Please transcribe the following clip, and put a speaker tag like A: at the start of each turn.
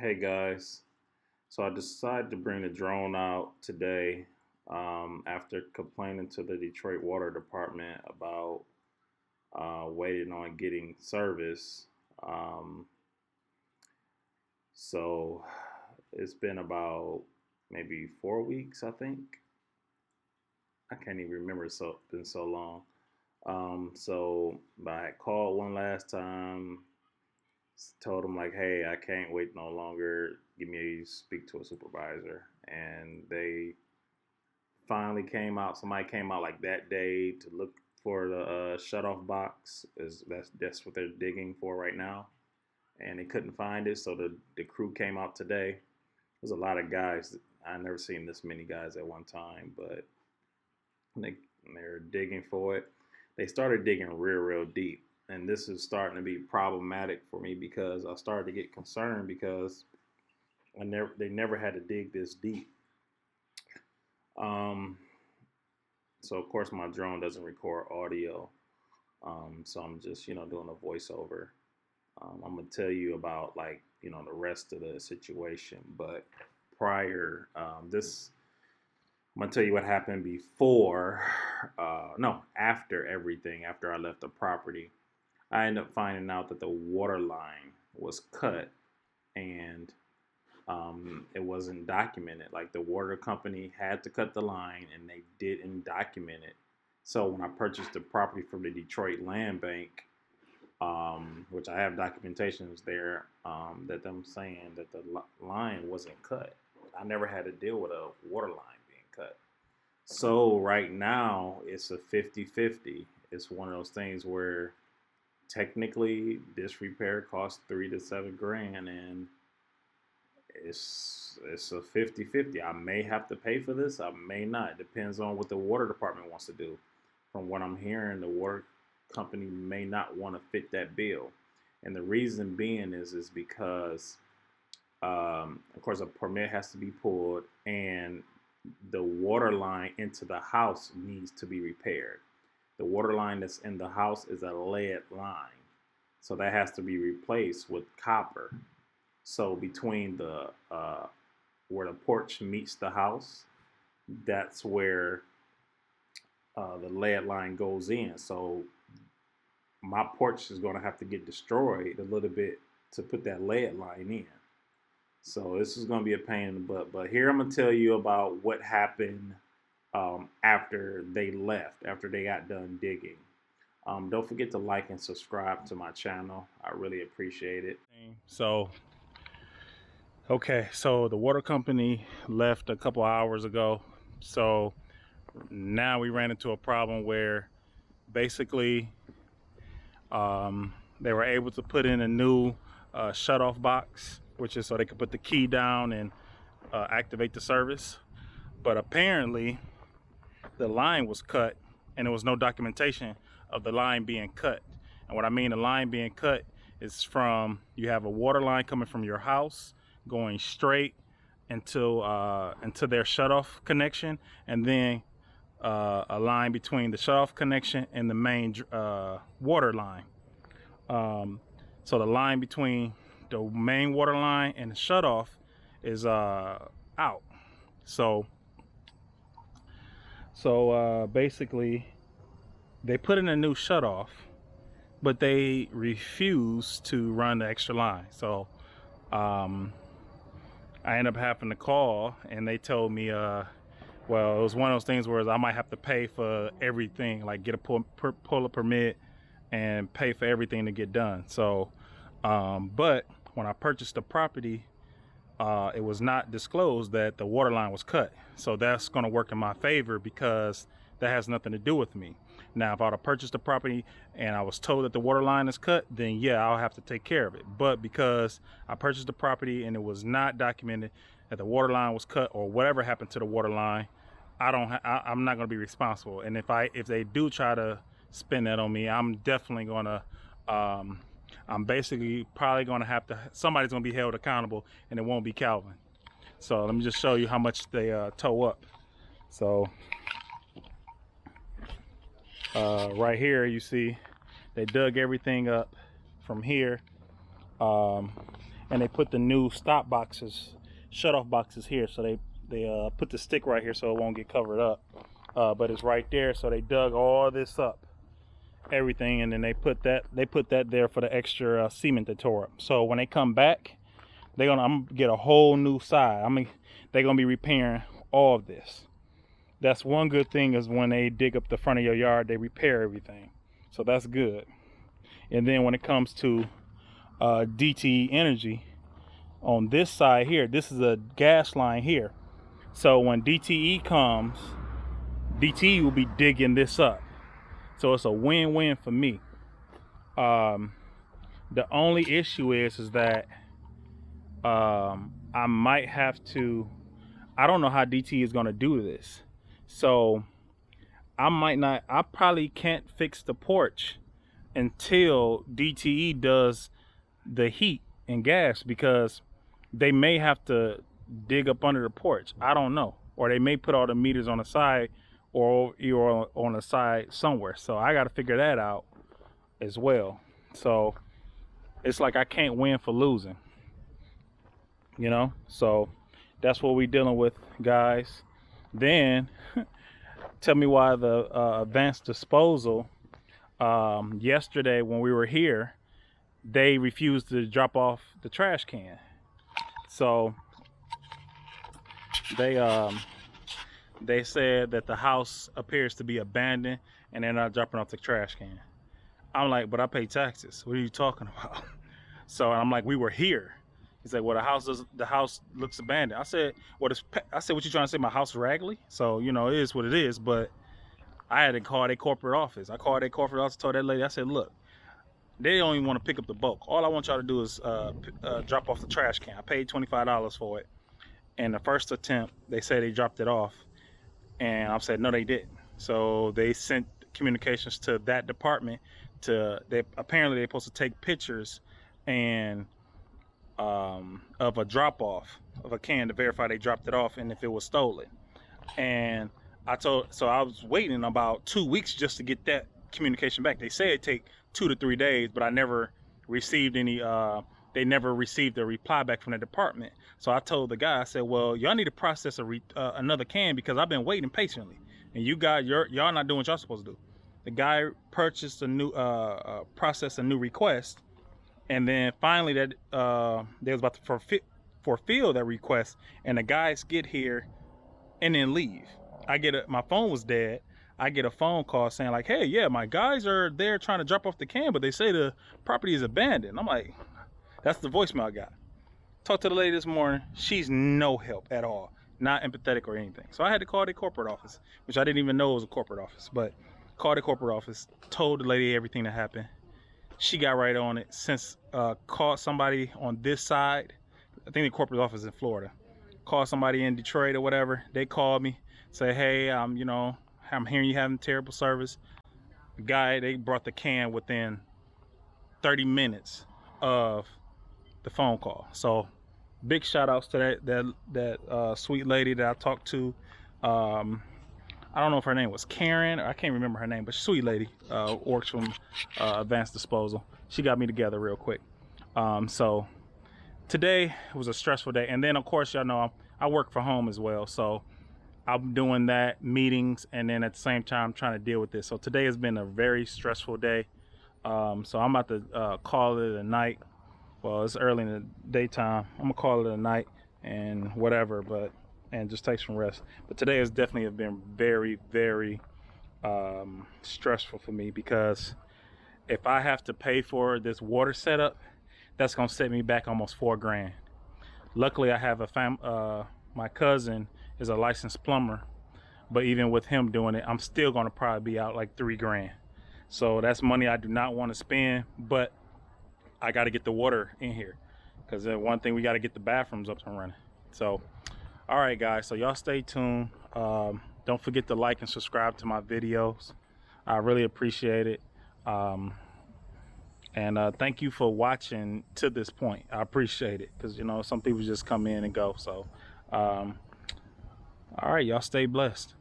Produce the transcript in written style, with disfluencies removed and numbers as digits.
A: Hey guys, so I decided to bring the drone out today after complaining to the Detroit Water Department about waiting on getting service. Um, so it's been about maybe 4 weeks, I think. I can't even remember. It's been so long. So I called one last time, told them like, hey, I can't wait no longer. Give me speak to a supervisor, and they finally came out. Somebody came out like that day to look for the shut-off box. That's what they're digging for right now, and they couldn't find it. So the crew came out today. There's a lot of guys. I never seen this many guys at one time, but they they're digging for it. They started digging real deep, and this is starting to be problematic for me because I started to get concerned because they never had to dig this deep. Um, so of course my drone doesn't record audio, so I'm just doing a voiceover. I'm gonna tell you about like the rest of the situation, but prior this I'm gonna tell you what happened before, no, after everything. After I left the property, I ended up finding out that the water line was cut, and it wasn't documented. Like the water company had to cut the line, and they didn't document it. So when I purchased the property from the Detroit Land Bank, which I have documentations there, that them saying that the line wasn't cut. I never had to deal with a water line being cut. So right now it's a 50-50. It's one of those things where technically this repair costs 3 to 7 grand, and it's a 50-50. I may have to pay for this, I may not. It depends on what the water department wants to do. From what I'm hearing, the water company may not want to fit that bill. And the reason being is because of course a permit has to be pulled, and the water line into the house needs to be repaired. The water line that's in the house is a lead line, so that has to be replaced with copper. So between the where the porch meets the house, that's where the lead line goes in. So my porch is going to have to get destroyed a little bit to put that lead line in. So this is going to be a pain in the butt. But here I'm going to tell you about what happened after they left, after they got done digging. Don't forget to like and subscribe to my channel. I really appreciate it. So, okay, so the water company left a couple hours ago. So now we ran into a problem where basically they were able to put in a new shut-off box, which is so they could put the key down and activate the service. But apparently the line was cut, and there was no documentation of the line being cut. And what I mean the line being cut is from, you have a water line coming from your house going straight into their shutoff connection, and then a line between the shutoff connection and the main water line. So the line between the main water line and the shutoff is out. So basically they put in a new shutoff, but they refuse to run the extra line. So I ended up having to call, and they told me well, it was one of those things where I might have to pay for everything, like get a pull a permit and pay for everything to get done. So but when I purchased the property, it was not disclosed that the water line was cut. So that's going to work in my favor because that has nothing to do with me. Now, if I would have purchased the property and I was told that the water line is cut, then yeah, I'll have to take care of it. But because I purchased the property and it was not documented that the water line was cut or whatever happened to the water line, I'm not going to be responsible. And if they do try to spin that on me, I'm definitely going to I'm basically probably going to have to, somebody's going to be held accountable, and it won't be Calvin. So let me just show you how much they tow up. So right here you see they dug everything up from here,
B: and they put the new stop boxes, shut-off boxes here. So they put the stick right here so it won't get covered up. But it's right there, so they dug all this up, everything, and then they put that there for the extra cement they tore up. So when they come back, I'm gonna get a whole new side. They're gonna be repairing all of this. That's one good thing, is when they dig up the front of your yard, they repair everything. So that's good. And then when it comes to DTE Energy, on this side here, this is a gas line here. So when DTE comes, DTE will be digging this up. So it's a win-win for me. The only issue is that I might have to, I don't know how DTE is going to do this. So I probably can't fix the porch until DTE does the heat and gas, because they may have to dig up under the porch. I don't know. Or they may put all the meters on the side, or on the side somewhere. So I got to figure that out as well. So it's like I can't win for losing, you know? So that's what we're dealing with, guys. Then tell me why the advanced disposal, yesterday when we were here, they refused to drop off the trash can. So they said that the house appears to be abandoned and they're not dropping off the trash can. I'm like, but I pay taxes. What are you talking about? So I'm like, we were here. He's like, well, the house looks abandoned. I said, what you trying to say? My house is raggedy? So, you know, it is what it is. But I had to call their corporate office. I called their corporate office, told that lady, I said, look, they don't even want to pick up the bulk. All I want y'all to do is drop off the trash can. I paid $25 for it. And the first attempt, they said they dropped it off. And I said, no, they didn't. So they sent communications to that department apparently they're supposed to take pictures and of a drop off of a can to verify they dropped it off and if it was stolen. And I was waiting about 2 weeks just to get that communication back. They say it take 2 to 3 days, but I never received any they never received a reply back from the department. So I told the guy, I said, well, y'all need to process another can, because I've been waiting patiently, and you guys, y'all not doing what y'all supposed to do. The guy purchased a new processed a new request, and then finally they was about to fulfill that request, and the guys get here and then leave. My phone was dead. I get a phone call saying like, hey, yeah, my guys are there trying to drop off the can, but they say the property is abandoned. I'm like, that's the voicemail I got. Talked to the lady this morning. She's no help at all. Not empathetic or anything. So I had to call the corporate office, which I didn't even know was a corporate office, but called the corporate office, told the lady everything that happened. She got right on it. Since called somebody on this side, I think the corporate office is in Florida. Called somebody in Detroit or whatever. They called me, say, hey, I'm hearing you having terrible service. The guy, they brought the can within 30 minutes of the phone call. So big shout outs to that sweet lady that I talked to. I don't know if her name was Karen, or I can't remember her name, but sweet lady, works from Advanced Disposal. She got me together real quick. So today was a stressful day. And then of course, y'all know I work from home as well. So I'm doing that, meetings, and then at the same time trying to deal with this. So today has been a very stressful day. So I'm about to call it a night. Well, it's early in the daytime. I'm gonna call it a night and whatever, and just take some rest. But today has definitely been very, very stressful for me, because if I have to pay for this water setup, that's gonna set me back almost $4 grand. Luckily, I have my cousin is a licensed plumber, but even with him doing it, I'm still gonna probably be out like $3 grand. So that's money I do not want to spend, but I got to get the water in here, because one thing, we got to get the bathrooms up and running. So, all right, guys. So y'all stay tuned. Don't forget to like and subscribe to my videos. I really appreciate it. And thank you for watching to this point. I appreciate it, because some people just come in and go. So, all right, y'all stay blessed.